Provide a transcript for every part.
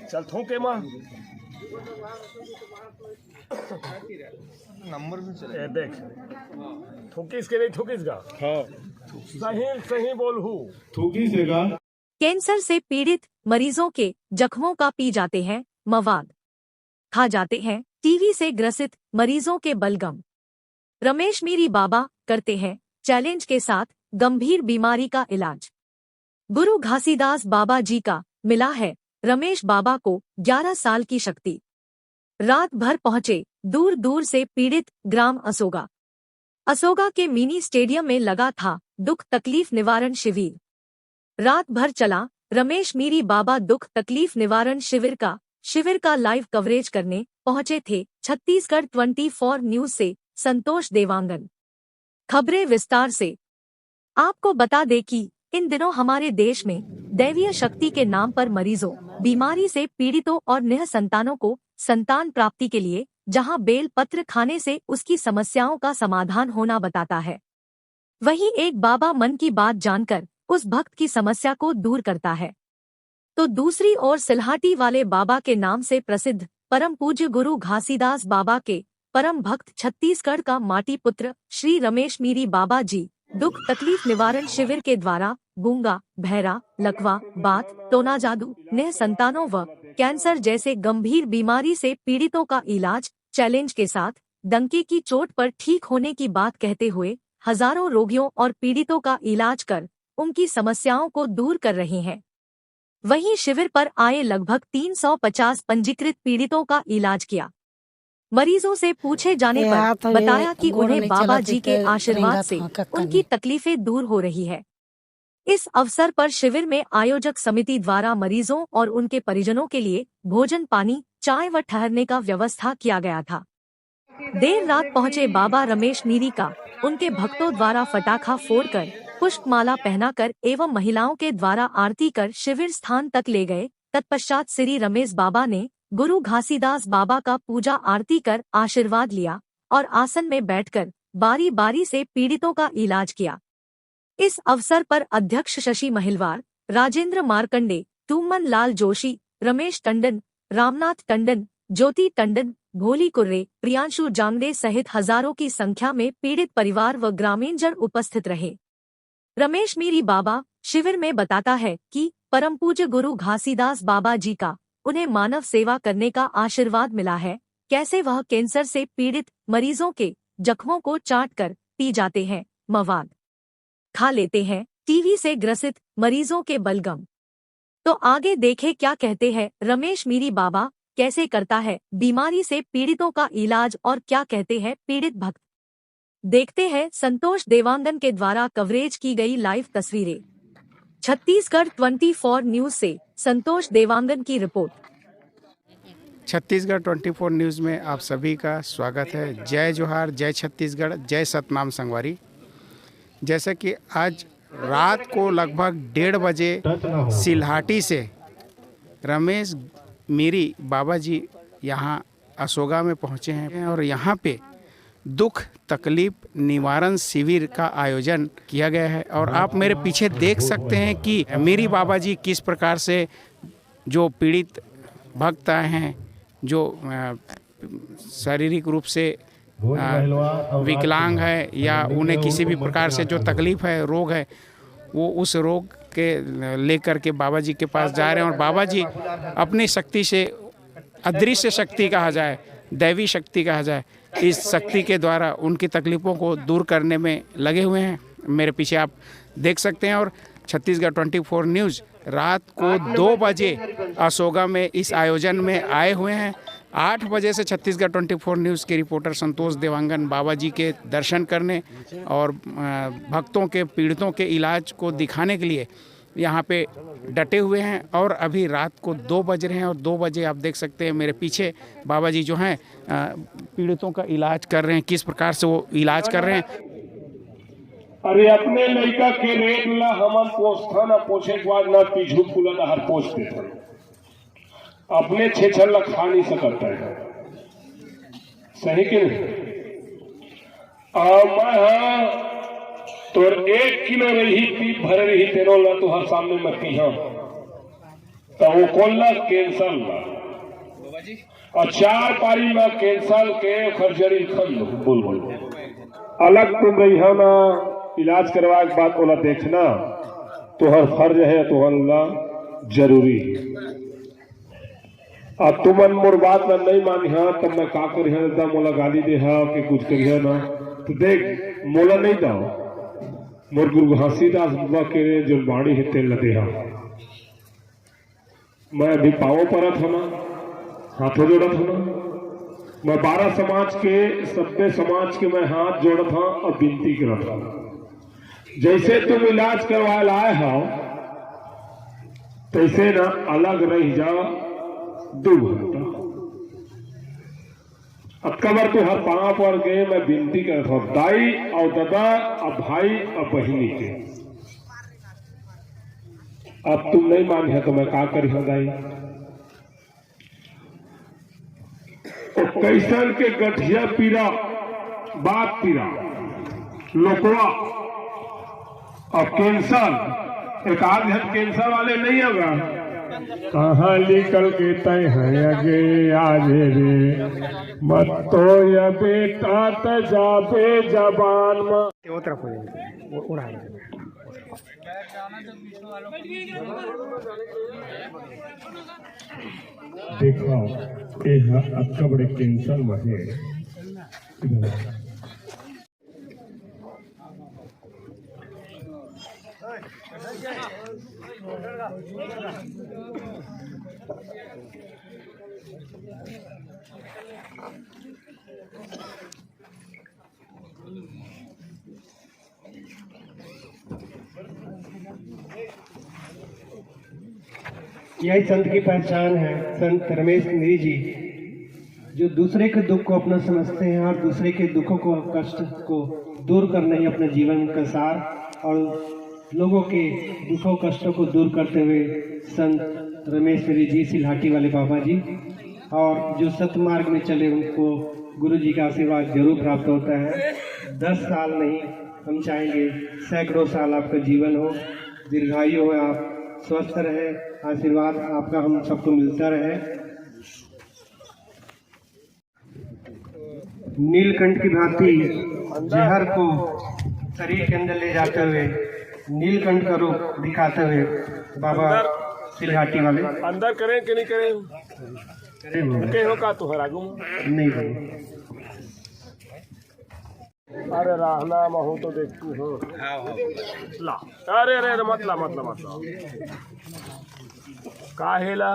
चल थूके माँ नंबर भी चले। ए देख थूकिस के नहीं थूकिस का हाँ सही सही बोल हूँ थूकी सेगा। कैंसर से पीड़ित मरीजों के जख्मों का पी जाते हैं मवाद, खा जाते हैं टीवी से ग्रसित मरीजों के बलगम। रमेश मीरी बाबा करते हैं चैलेंज के साथ गंभीर बीमारी का इलाज। गुरु घासीदास बाबा जी का मिला है रमेश बाबा को 11 साल की शक्ति। रात भर पहुंचे दूर दूर से पीड़ित ग्राम असोगा। असोगा के मिनी स्टेडियम में लगा था दुख तकलीफ निवारण शिविर। रात भर चला रमेश मीरी बाबा दुख तकलीफ निवारण शिविर का लाइव कवरेज करने पहुंचे थे छत्तीसगढ़ 24 न्यूज से संतोष देवांगन। खबरें विस्तार से। आपको बता दें कि इन दिनों हमारे देश में दैवीय शक्ति के नाम पर मरीजों, बीमारी से पीड़ितों और निःसंतानों को संतान प्राप्ति के लिए जहां बेल पत्र खाने से उसकी समस्याओं का समाधान होना बताता है, वहीं एक बाबा मन की बात जानकर उस भक्त की समस्या को दूर करता है, तो दूसरी ओर सिलहाटी वाले बाबा के नाम से प्रसिद्ध परम पूज्य गुरु घासीदास बाबा के परम भक्त छत्तीसगढ़ का माटी पुत्र श्री रमेश मीरी बाबा जी दुख तकलीफ निवारण शिविर के द्वारा गूंगा, बहरा, लकवा, बात, टोना जादू, निःसंतानों व कैंसर जैसे गंभीर बीमारी से पीड़ितों का इलाज चैलेंज के साथ डंके की चोट पर ठीक होने की बात कहते हुए हजारों रोगियों और पीड़ितों का इलाज कर उनकी समस्याओं को दूर कर रहे हैं। वहीं शिविर पर आए लगभग 350 पंजीकृत पीड़ितों का इलाज किया। मरीजों से पूछे जाने पर बताया कि उन्हें बाबा जी के आशीर्वाद से उनकी तकलीफें दूर हो रही है। इस अवसर पर शिविर में आयोजक समिति द्वारा मरीजों और उनके परिजनों के लिए भोजन, पानी, चाय व ठहरने का व्यवस्था किया गया था। देर रात पहुंचे बाबा रमेश मीरी का उनके भक्तों द्वारा फटाखा फोड़कर, पुष्पमाला पहनाकर एवं महिलाओं के द्वारा आरती कर शिविर स्थान तक ले गए। तत्पश्चात श्री रमेश बाबा ने गुरु घासीदास बाबा का पूजा आरती कर आशीर्वाद लिया और आसन में बैठकर बारी बारी से पीड़ितों का इलाज किया। इस अवसर पर अध्यक्ष शशि महिलवार, राजेंद्र मार्कंडे, टूमन लाल जोशी, रमेश टंडन, रामनाथ टंडन, ज्योति टंडन, भोली कुर्रे, प्रियांशु जांगड़े सहित हजारों की संख्या में पीड़ित परिवार व ग्रामीणजन उपस्थित रहे। रमेश मीरी बाबा शिविर में बताता है कि परम पूज्य गुरु घासीदास बाबा जी का उन्हें मानव सेवा करने का आशीर्वाद मिला है। कैसे वह कैंसर से पीड़ित मरीजों के जख्मों को चाट कर पी जाते हैं मवाद, खा लेते हैं टीवी से ग्रसित मरीजों के बलगम। तो आगे देखें क्या कहते हैं रमेश मीरी बाबा, कैसे करता है बीमारी से पीड़ितों का इलाज और क्या कहते हैं पीड़ित भक्त। देखते हैं संतोष देवांगन के द्वारा कवरेज की गई लाइव तस्वीरें। छत्तीसगढ़ 24 न्यूज से संतोष देवांगन की रिपोर्ट। छत्तीसगढ़ 24 न्यूज़ में आप सभी का स्वागत है। जय जोहार, जय छत्तीसगढ़, जय सतनाम संगवारी। जैसे कि आज रात को लगभग 1:30 बजे सिलहाटी से रमेश मीरी बाबा जी यहाँ असोगा में पहुँचे हैं और यहाँ पे दुख तकलीफ निवारण शिविर का आयोजन किया गया है। और आप मेरे पीछे देख सकते हैं कि मीरी बाबा जी किस प्रकार से जो पीड़ित भक्त आए हैं, जो शारीरिक रूप से विकलांग है या उन्हें किसी भी प्रकार से जो तकलीफ है, रोग है, वो उस रोग के लेकर के बाबा जी के पास जा रहे हैं। और बाबा जी अपनी शक्ति से, अदृश्य शक्ति कहा जाए, दैवी शक्ति कहा जाए, इस शक्ति के द्वारा उनकी तकलीफ़ों को दूर करने में लगे हुए हैं। मेरे पीछे आप देख सकते हैं। और छत्तीसगढ़ 24 न्यूज़ रात को 2 बजे असोगा में इस आयोजन में आए हुए हैं। 8 बजे से छत्तीसगढ़ 24 न्यूज़ के रिपोर्टर संतोष देवांगन बाबा जी के दर्शन करने और भक्तों के, पीड़ितों के इलाज को दिखाने के लिए यहाँ पे डटे हुए हैं। और अभी रात को 2 बज रहे हैं और 2 बजे आप देख सकते हैं मेरे पीछे बाबा जी जो हैं पीड़ितों का इलाज कर रहे हैं। किस प्रकार से वो इलाज कर रहे हैं। अरे अपने लड़का के रेट ला हमन पोषथा न पोछे के बाद न पीछू फूला हर पोछ देते, अपने छेछर ला खा नहीं सकता है। सही कि नहीं? मैं तोर 1 किलो रही पीप भर रही तेरो ला तो हर सामने मत पी। तो वो कोल्ला कैंसर ला और 4 पारी में कैंसर के खर्चरी खंड बोल अलग तुम रही है ना इलाज करवा के बाद बोला देखना तो हर फर्ज है तो हल्ला जरूरी है। अब तुमन मोर बात में नहीं मानी हाँ तब मैं का कर मोला गाली दे हा कि कुछ करिए ना तो देख मोला नहीं दाओ मोर गुरु घासीदास बाबा के जो बाणी है तेल लदे हा मैं अभी पाओ परत हो ना हाथों जोड़त हो ना मैं 12 समाज के सभ्य समाज के मैं हाथ जोड़त हा और विनती करत हा जैसे तुम इलाज करवा लाए हो तैसे ना अलग रह जा 2 घंटा। अब कबर तो हर पांव पर गए मैं विनती करता हूं दाई और दादा और भाई और बहिनी के अब तुम नहीं मान है तो मैं का करी हूं दाई तो कैसन के गठिया पीरा बात पीरा लोकवा और कैंसर एक आध कैंसर वाले नहीं होगा कहाँ निकल के तय है अगे आज रे मत तो या बेटा त जाबे जबान में वो तरफ हो जाएगी उड़ा देखो ये अक्का बड़े कैंसर में है यही संत की पहचान है। संत रमेश गिरी जी जो दूसरे के दुख को अपना समझते हैं और दूसरे के दुखों को कष्ट को दूर करना ही अपने जीवन का सार और लोगों के दुखों कष्टों को दूर करते हुए संत रमेश गिरी जी सिलहाटी वाले बाबा जी और जो सतमार्ग में चले उनको गुरु जी का आशीर्वाद जरूर प्राप्त होता है। 10 साल नहीं हम चाहेंगे सैकड़ों साल आपका जीवन हो, दीर्घायु हो, आप स्वस्थ रहे, आशीर्वाद आपका हम सबको मिलता रहे। नीलकंठ की भांति जहर को शरीर के अंदर ले जाते हुए नीलकंठ का रूप दिखाते हुए बाबा सिलहाटी वाले अंदर करें कि नहीं करें के हो का तुहरा आगू नहीं बने। अरे रहना महू तो देख तू हो ला अरे अरे मतला काहेला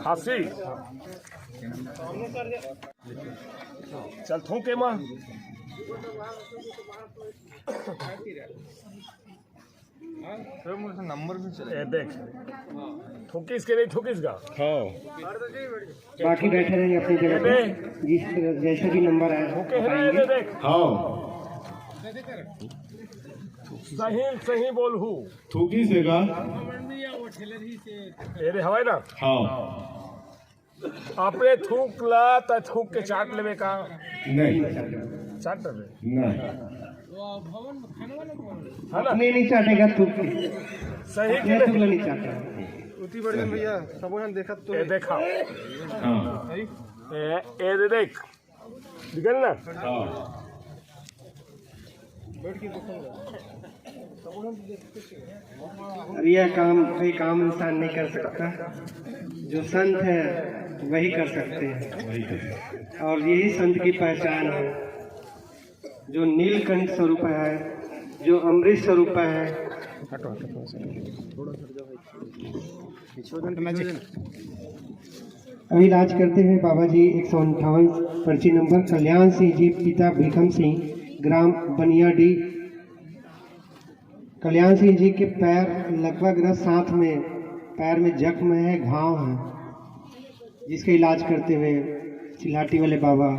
खांसी चल थूके मां नंबर भी चले देख थूकिस के नहीं थूकिस का हाँ बाकी बैठे रहेंगे अपनी जगह पे जिस जैसे भी नंबर आए थूके है देख हाँ सही सही बोल हूँ थूकी से का अरे हवाई ना हाँ आपने थूक ला तो थूक के चाट लेवे का नहीं चाट लेवे नहीं है ना अपने नहीं चाटेगा तू सही अपने कि तुगला नहीं नहीं चाटेगा। उती बढ़िया भैया सब यहाँ देखा तो ये देखा हाँ ये देख दिखल ना हाँ और यह काम कोई काम इंसान नहीं कर सकता, जो संत है वही कर सकते हैं और यही संत की पहचान है। जो नीलकंठ स्वरूप है, जो अमृत स्वरूप है। अभी इलाज करते हुए बाबा जी 158 पर्ची नंबर कल्याण सिंह जी पिता भीखम सिंह ग्राम बनियाडी। कल्याण सिंह जी के पैर लगभग साथ में पैर में जख्म है, घाव है, जिसका इलाज करते हुए सिलहाटी वाले बाबा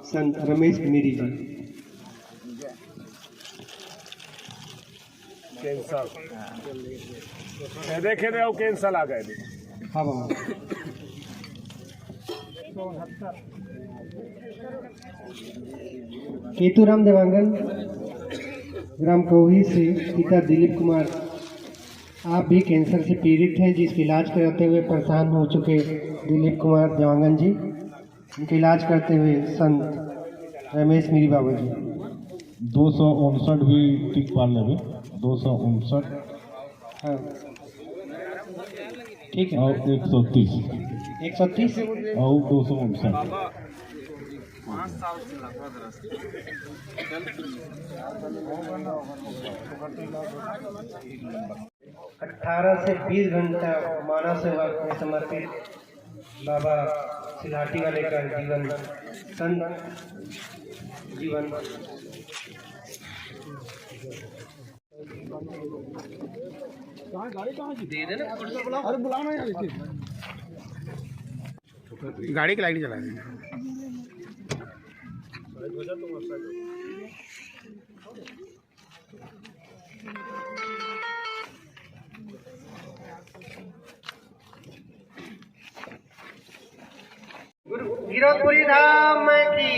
संत रमेश गिरी जी। कैंसर देखे थे कैंसर आ गए हाँ बाबा। केतुराम देवांगन ग्राम कोही से पिता दिलीप कुमार आप भी कैंसर से पीड़ित हैं, जिसका इलाज कराते हुए परेशान हो चुके दिलीप कुमार देवांगन जी, उनका इलाज करते हुए संत रमेश मीरी बाबा जी। 259 भी टिक पा लेवे 259 हाँ ठीक है। और 130 130 और 259 18 से 20 घंटा मानव सेवा में समर्पित बाबा सिलाटी वाले का जीवन संत जीवन गाड़ी की लाइट जला रही है। गिरधपुरी धाम की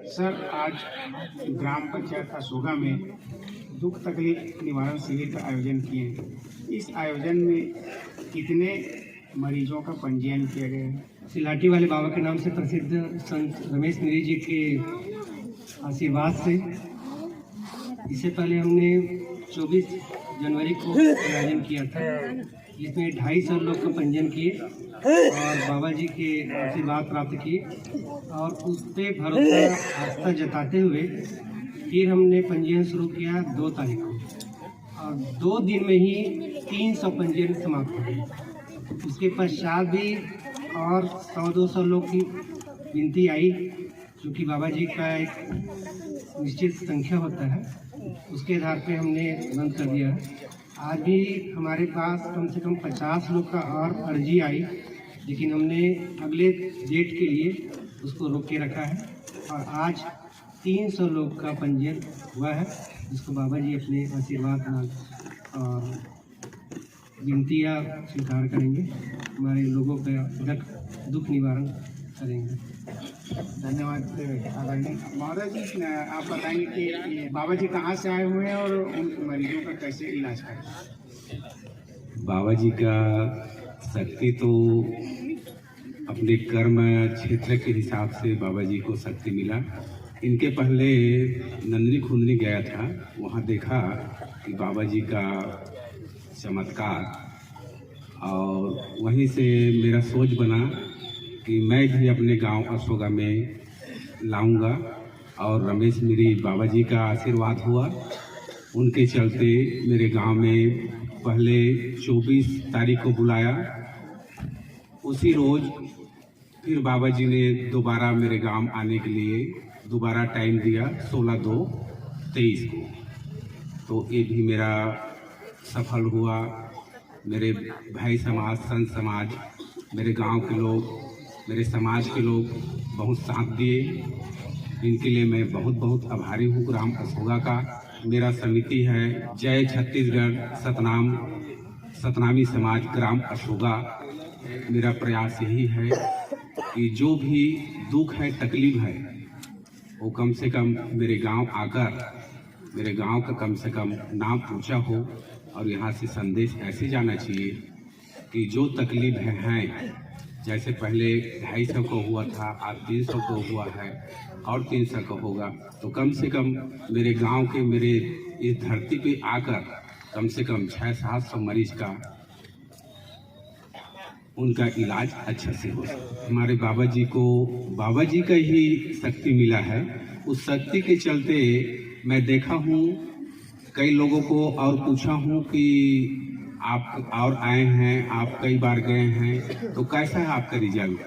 सर, आज ग्राम पंचायत अशोका में दुख तकलीफ निवारण शिविर का आयोजन किए हैं। इस आयोजन में कितने मरीजों का पंजीयन किया गया है? सिलाटी वाले बाबा के नाम से प्रसिद्ध संत रमेश मीरी जी के आशीर्वाद से इससे पहले हमने 24 जनवरी को आयोजन किया था, जिसमें 250 लोग का पंजीयन किए और बाबा जी के आशीर्वाद प्राप्त किए और उस पर भरोसा आस्था जताते हुए फिर हमने पंजीयन शुरू किया 2 तारीख को और 2 दिन में ही 300 पंजीयन समाप्त हो गए। उसके पश्चात भी और 100-200 लोग की गिनती आई, क्योंकि बाबा जी का एक निश्चित संख्या होता है, उसके आधार पे हमने बंद कर दिया है। आज भी हमारे पास कम से कम 50 लोग का और अर्जी आई, लेकिन हमने अगले डेट के लिए उसको रोक के रखा है और आज 300 लोग का पंजीयन हुआ है, जिसको बाबा जी अपने आशीर्वाद और विनतियाँ स्वीकार करेंगे, हमारे लोगों का दुख निवारण करेंगे। धन्यवाद आदरणीय महोदय जी। आप बताएंगे कि बाबा जी कहाँ से आए हुए हैं और उन मरीजों का कैसे इलाज करें? बाबा जी का शक्ति तो अपने कर्म क्षेत्र के हिसाब से बाबा जी को शक्ति मिला। इनके पहले नंदनी खुंदनी गया था, वहाँ देखा कि बाबा जी का चमत्कार और वहीं से मेरा सोच बना कि मैं भी अपने गांव अशोका में लाऊंगा और रमेश मीरी बाबा जी का आशीर्वाद हुआ। उनके चलते मेरे गांव में पहले 24 तारीख को बुलाया, उसी रोज़ फिर बाबा जी ने दोबारा मेरे गांव आने के लिए दोबारा टाइम दिया 16/2/23 को। तो ये भी मेरा सफल हुआ। मेरे भाई समाज, संत समाज, मेरे गांव के लोग, मेरे समाज के लोग बहुत साथ दिए। इनके लिए मैं बहुत बहुत आभारी हूँ ग्राम अशोका का। मेरा समिति है जय छत्तीसगढ़ सतनामी समाज ग्राम अशोका। मेरा प्रयास यही है कि जो भी दुख है, तकलीफ है, वो कम से कम मेरे गांव आकर मेरे गांव का कम से कम नाम ऊंचा हो और यहाँ से संदेश ऐसे जाना चाहिए कि जो तकलीफ हैं, जैसे पहले 250 को हुआ था, आज 300 को हुआ है और 300 को होगा, तो कम से कम मेरे गांव के, मेरे इस धरती पे आकर कम से कम 600-700 मरीज का उनका इलाज अच्छा से हो। हमारे बाबा जी को बाबा जी का ही शक्ति मिला है। उस शक्ति के चलते मैं देखा हूँ कई लोगों को और पूछा हूँ कि आप और आए हैं, आप कई बार गए हैं, तो कैसा है आपका रिजल्ट?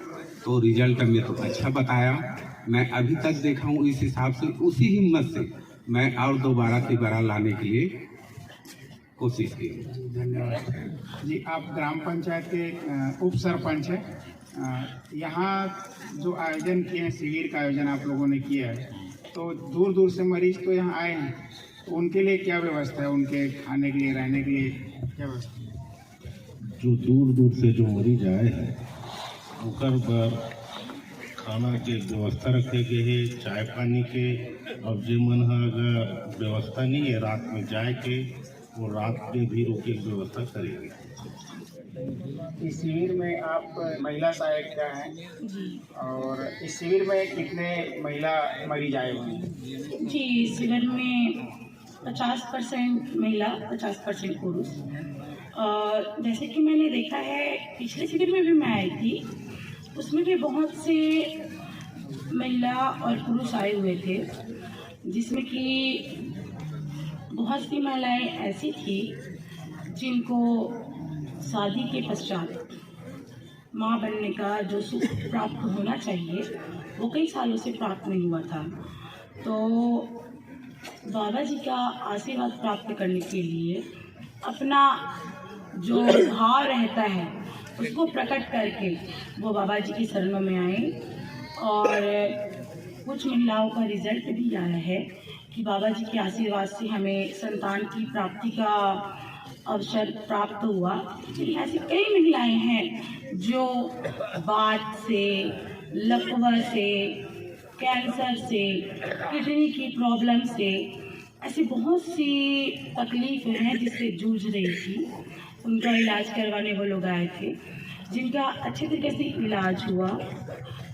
तो रिजल्ट में तो अच्छा बताया। मैं अभी तक देखा हूँ, इस हिसाब से उसी हिम्मत से मैं और दोबारा लाने के लिए कोशिश की। धन्यवाद जी। आप ग्राम पंचायत के उप सरपंच हैं। यहाँ जो आयोजन किए हैं, शिविर का आयोजन आप लोगों ने किया है, तो दूर दूर से मरीज तो यहाँ आए हैं, तो उनके लिए क्या व्यवस्था है? उनके खाने के लिए, रहने के लिए क्या व्यवस्था है? जो दूर दूर से जो मरीज आए हैं, ओकर बर खाना के व्यवस्था रखे गए है, चाय पानी के, और जो मन है अगर व्यवस्था नहीं है रात में जाए के, वो रात में भी रुके की व्यवस्था करेंगे। इस शिविर में आप महिला सहायिका हैं और इस शिविर में कितने महिला मरीज आए हुए हैं? जी, इस शिविर में 50% महिला 50% पुरुष। और जैसे कि मैंने देखा है पिछले शिविर में भी मैं आई थी, उसमें भी बहुत से महिला और पुरुष आए हुए थे, जिसमें कि बहुत सी महिलाएं ऐसी थी जिनको शादी के पश्चात माँ बनने का जो सुख प्राप्त होना चाहिए वो कई सालों से प्राप्त नहीं हुआ था। तो बाबा जी का आशीर्वाद प्राप्त करने के लिए अपना जो भाव रहता है उसको प्रकट करके वो बाबा जी की शरणों में आए। और कुछ महिलाओं का रिजल्ट भी आया है कि बाबा जी के आशीर्वाद से हमें संतान की प्राप्ति का अवसर प्राप्त हुआ। ऐसी कई महिलाएं हैं जो बात से, लकवा से, कैंसर से, किडनी की प्रॉब्लम से, ऐसी बहुत सी तकलीफ़ें हैं जिससे जूझ रही थी। उनका इलाज करवाने वो लोग आए थे, जिनका अच्छे तरीके से इलाज हुआ।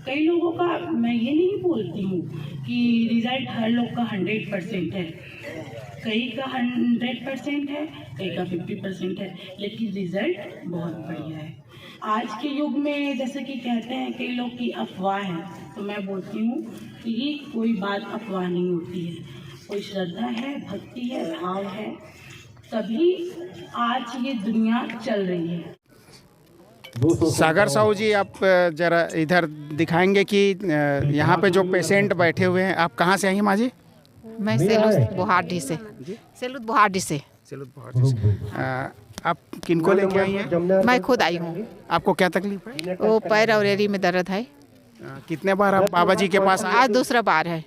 कई लोगों का, मैं ये नहीं बोलती हूँ कि रिज़ल्ट हर लोग का 100% है, कई का 100% है, कई का 50% है, लेकिन रिज़ल्ट बहुत बढ़िया है। आज के युग में जैसे कि कहते हैं कई लोग की अफवाह है, तो मैं बोलती हूँ कि ये कोई बात अफवाह नहीं होती है। कोई श्रद्धा है, भक्ति है, भाव है, तभी आज ये दुनिया चल रही है। सागर साहू जी, आप जरा इधर दिखाएंगे कि यहाँ पे जो पेशेंट बैठे हुए हैं, आप कहाँ से आई हैं माँ जी? मैं सेलूत बोहाडी से। सेलूत बोहाडी से। आप किनको लेके आई हैं? मैं खुद आई हूँ। आपको क्या तकलीफ है? वो पैर और एड़ी में दर्द है। कितने बार आप बाबा जी के पास आए? आज दूसरा बार है।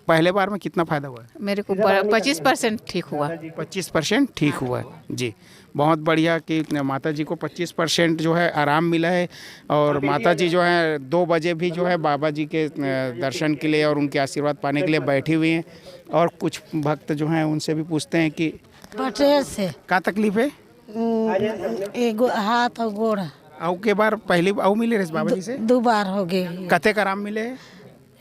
पहले बार में कितना फायदा हुआ है? मेरे को 25% ठीक हुआ। 25% ठीक हुआ है जी। बहुत बढ़िया कि माता जी को 25% जो है आराम मिला है। और माता जी जो है 2 बजे भी जो है बाबा जी के दर्शन के लिए और उनके आशीर्वाद पाने के लिए बैठी हुई हैं। और कुछ भक्त जो हैं उनसे भी पूछते हैं कि पटेल से क्या तकलीफ है? एक हाथ और गोड़। आऊ के बार पहली आऊ मिले रहे बाबा जी से? 2 बार हो गए। कते का आराम मिले?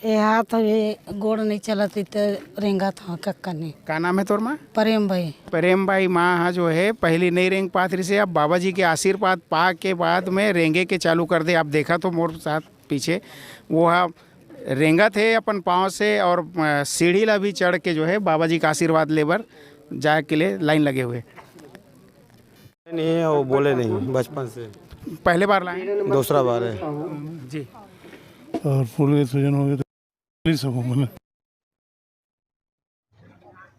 ये हाथ ये गोड़ नहीं चलती तो रेंगा था कक्का ने। क्या नाम है तोर माँ? प्रेम भाई। प्रेम भाई माँ जो है पहली नहीं रेंग पात्री से, अब बाबा जी के आशीर्वाद पा के बाद में रेंगे के चालू कर दे। आप देखा तो मोर साथ पीछे वो रेंगा थे अपन पाँव से, और सीढ़ी ला भी चढ़ के जो है बाबा जी का आशीर्वाद लेबर जाए के लिए लाइन लगे हुए। नहीं है, वो बोले नहीं बचपन से। पहले बार लाए? दूसरा बार है जी। और फूल सूजन हो गया तो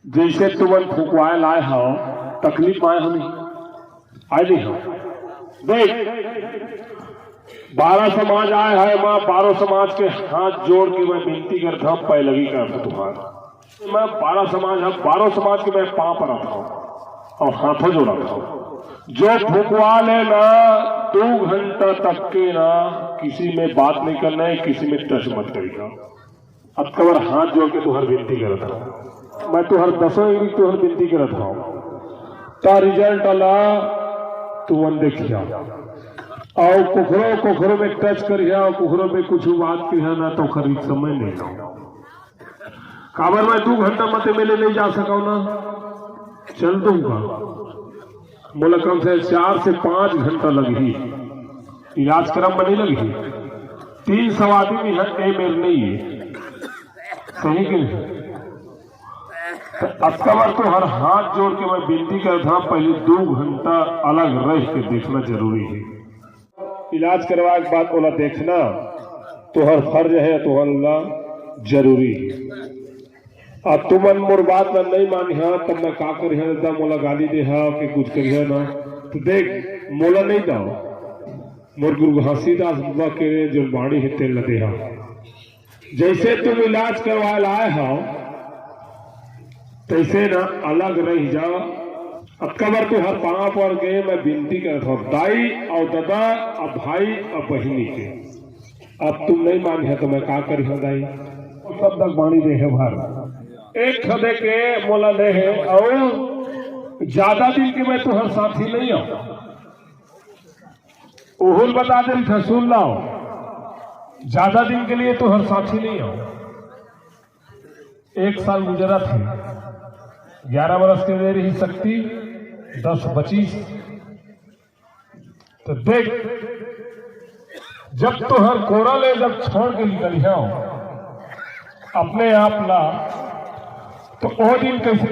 जैसे तुमन फुकवाए लाए हो, तकलीफ आए हमें आए नहीं हो। देख 12 समाज आए है, माँ 12 समाज के हाथ जोड़ के मैं विनती करता हूँ, पैलगी करता तुम्हारा। मैं 12 समाज है, 12 समाज के मैं पाँव पर आता हूँ और हाथों जोड़ा था। जो फुकवा ले ना 2 घंटा तक के ना किसी में बात नहीं करना है, किसी में टच मत करेगा। अब कबर हाथ जोड़ के तुहर विनती करता हूँ, मैं तुहर 10 तुहर विनती करता हूँ। ता रिजल्ट अला तुमन देखिया और कुखरों में टच करिया और कुखरों में कुछ बात किया ना तो खरीद समय नहीं जाओ। काबर मैं 2 घंटा मत मेले नहीं जा सका ना, चल दूंगा। बोला कम से 4 से 5 घंटा लगी, इलाज क्रम में नहीं लगी। 300 आदमी है, ए मेर नहीं है, सही कि नहीं? अब कबर तो हर हाथ जोड़ के मैं विनती करता हूं, पहले 2 घंटा अलग रह के देखना जरूरी है। इलाज करवाए के बाद बोला देखना तो हर फर्ज है, तो हर जरूरी है। अब तुमन मोर बात में नहीं मानिहा तब मैं का करिहा, एकदम मोला गाली देहा कि कुछ करिहा ना। तो देख मोला नहीं दाओ, मोर गुरु घासीदास बाबा के जो बाणी है तेल न देहा। जैसे तुम इलाज करवा लाए हो तैसे ना अलग रह जाओ। अब कबर तो हर पाँव पर गए मैं विनती करता हूँ, दाई और दादा और भाई और बहनी के अब तुम नहीं माने तो मैं का करी दाई सब तक बाणी दे है भार एक खदे के मोला दे है और ज्यादा दिन के मैं तुम्हार साथी नहीं हूं ओहुल बता दे था सुन लाओ ज्यादा दिन के लिए तो हर साथी नहीं हो। 1 साल गुजरा थे 11 बरस के दे रही शक्ति 10-25 तो देख जब तो हर कोरा ले जब छोड़ के निकल जाओ अपने आप ला तो वो दिन कैसे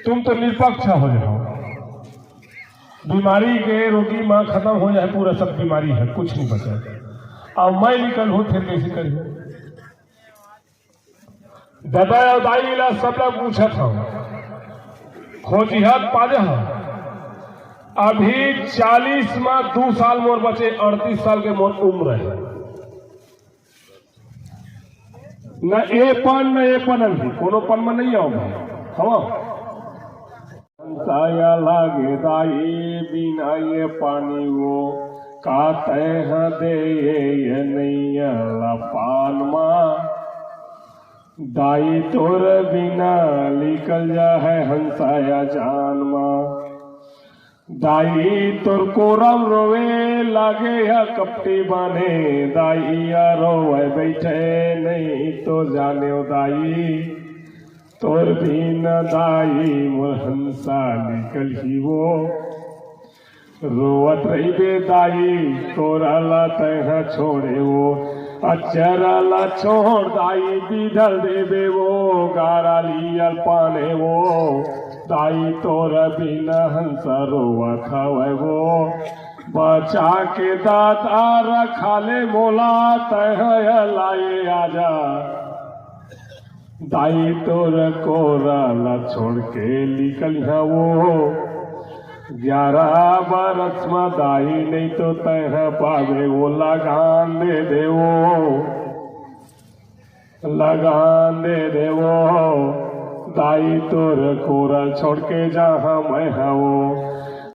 तुम तो निष्पक्ष हो जाओ बीमारी के रोगी माँ खत्म हो जाए पूरा सब बीमारी है कुछ नहीं बचा अब मैं निकल हूं फिर कैसे करिए दादा और दाई ला सब लोग पूछा था खोजिहत पाजे अभी 40 में 2 साल मोर बचे 38 साल के मोर उम्र है न ए पन कोनो पन में नहीं आओ हम साया लागे दाई बिना ये पानी वो काते हैं दे ये नैया पान माँ दाई तोर बिना निकल जा है हंसाया जान माँ दाई तोर कोरम रोवे लागे या कपटी बाने दाई या रोवे बैठे नहीं तो जाने दाई तोर बिन दाई मोर हंसा निकल ही वो रोवत रही बे दाई तोरा तह छोड़े वो अचरला छोड़ दाई बिधल देवे वो गारा लियल पाने वो दाई तोर बिन हंसा रोवत हवे वो बचा के दाता रखा ले मोला तह लाए आजा दाई तोर कोरा ला छोड़ के निकल वो 11 बरस में दाई नहीं तो तह पावे वो लगान दे वो लगान दे वो दाई तोर कोरा छोड़ के जहाँ मैं हूँ